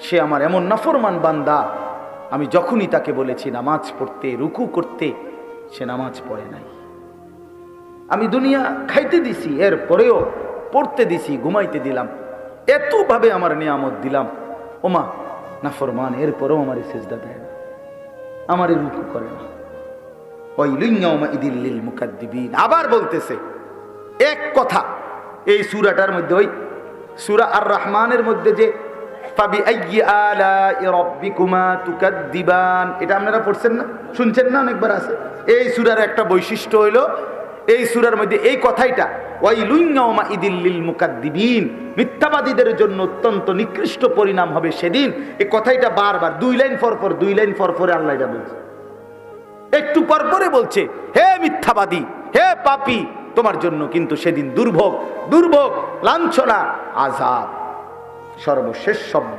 সে আমার এমন নাফরমান বান্দা, আমি যখনই তাকে বলেছি নামাজ পড়তে, রুকু করতে, সে নামাজ পড়ে নাই। আমি দুনিয়া খাইতে দিছি, এরপরেও পড়তে দিছি, ঘুমাইতে দিলাম, এতভাবে আমার নিয়ামত দিলাম, ওমা নাফরমান, এরপরেও আমার সিজদা দেয় না, আমার রুকু করে না। আবার বলতেছে এক কথা এই সূরাটার মধ্যে, ওই সূরা আর রহমানের মধ্যে যে ফাবিআইয়ি আলাই রাব্বিকুমা তুকাদ্দিবান, এটা আপনারা পড়ছেন না, শুনছেন না, অনেকবার আছে। এই সূরার একটা বৈশিষ্ট্য হইল, এই সূরার মধ্যে এই কথাইটা ওয়াইলুন ইয়াউমাইদিল লিল মুকাদ্দিবিন, মিথ্যাবাদীদের জন্য অত্যন্ত নিকৃষ্ট পরিণাম হবে সেদিন। এই কথাইটা বারবার 2 লাইন পর পর, 2 লাইন পর পরে আল্লাহ এটা বলছে। একটু পর পরে বলছে, হে মিথ্যাবাদী, হে পাপী, তোমার জন্য কিন্তু সেদিন দুর্ভোগ, দুর্ভোগ, লাঞ্ছনা, আযাব। সর্বশেষ শব্দ